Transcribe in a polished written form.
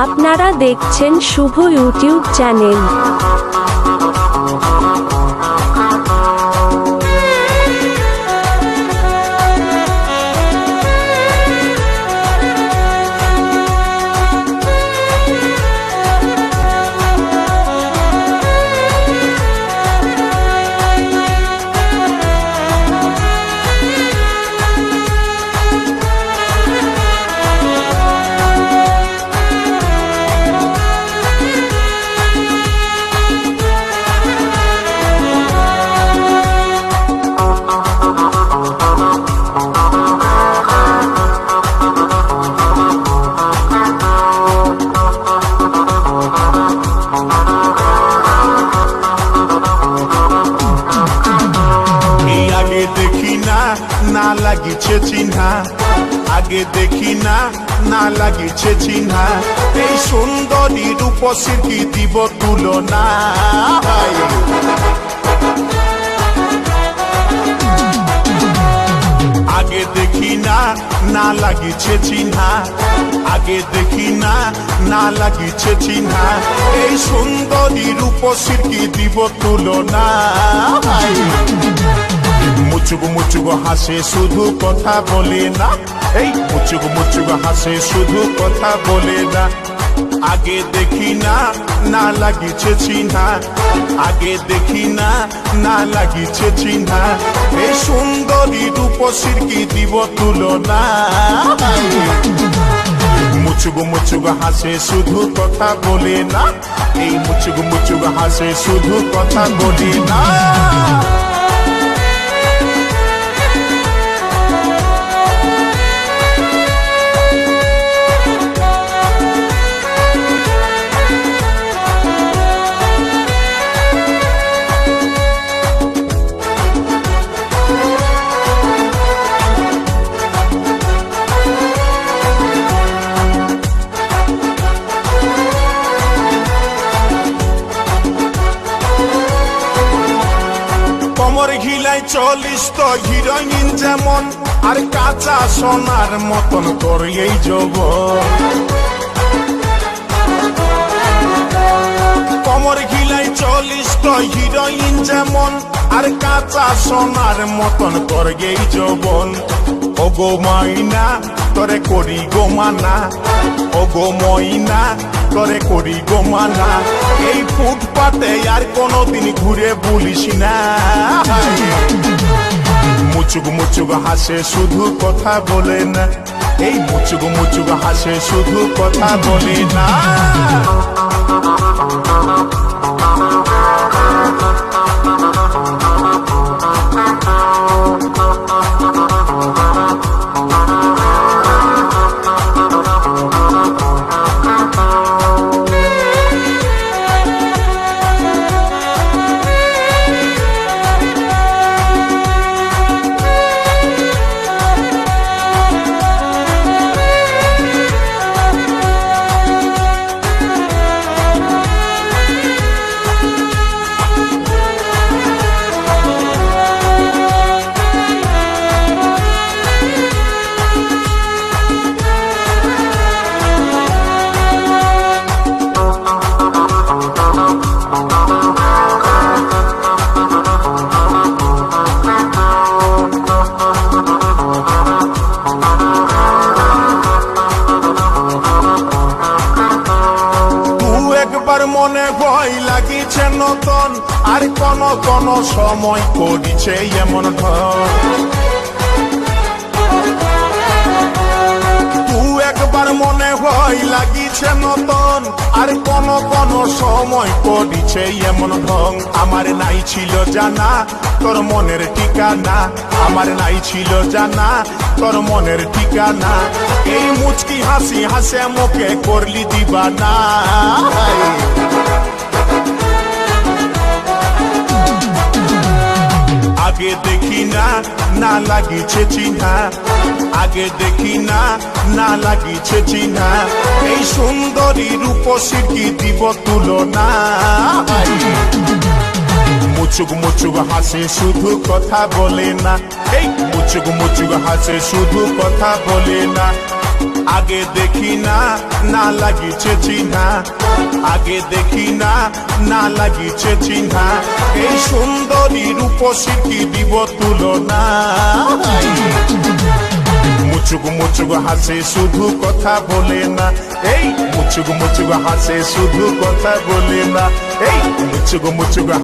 আপনারা দেখছেন শুভ YouTube channel. না লাগিছে চিহ্না, আগে দেখি না না লাগিছে চিহ্না, এই সুন্দরী রূপসীর কি দিব তুলনা। আগে দেখি না না লাগিছে চিহ্না, আগে দেখি না না লাগিছে চিহ্না, এই সুন্দরী রূপসীর কি দিব তুলনা। মুচুক মুচুক হাসে শুধু কথা বলে না, এই মুচুক মুচুক হাসে শুধু কথা বলে না। আগে দেখি না না লাগিছে চিহ্না, আগে দেখি না না লাগিছে চিহ্না, এই সুন্দরী রূপসীর কি দিব তুলনা। মুচুক মুচুক হাসে শুধু কথা বলে না, এই মুচুক মুচুক হাসে শুধু কথা বলে না। কোমর ঘিলাই 40 তো হিরোইন যেমন, আর কাঁচা সোনার মতন তোর এই যৌবন। কোমর ঘিলাই 40 তো হিরোইন যেমন, আর কাঁচা সোনার মতন তোর এই যৌবন। ও গো মাইনা তোরে করি গো মানা, ও গো মইনা তোরে করি গো মানা, এই ফুটপাতে আর কোনদিন ঘুরে বলিস না। মুচুক মুচুক হাসে শুধু কথা বলে না, এই মুচুক মুচুক হাসে শুধু কথা বলে না। মনে ভয় লাগিছে নতুন, আর কোন কোন সময় করিছে এমন ধর। তুই একবার মনে ভয় লাগিছে নতুন, আর কোন কোন সময় করিছে এমন ঢং। আমার নাই ছিল জানা তোর মনের ঠিকানা, আমার নাই ছিল জানা তোর মনের ঠিকানা, এই মুচকি হাসি হাসে মুখে করলি দিবানা। আগে দেখি না না লাগিছে চিহ্না, আগে দেখি না না লাগিছে চিহ্না, এই সুন্দরী রূপসীর কি দিব তুলনা। মুচুক মুচুক হাসে শুধু কথা বলে না, এই মুচুক মুচুক হাসে শুধু কথা বলে না। আগে দেখি না, না লাগিছে চিহ্না, আগে দেখি না, না লাগিছে চিহ্না। এই সুন্দরী রূপসী কি দিব তুলনা। মুচুক মুচুক হাসে শুধু কথা বলে না, এই মুচুক মুচুক হাসে শুধু কথা বলে না, এই মুচুক মুচুক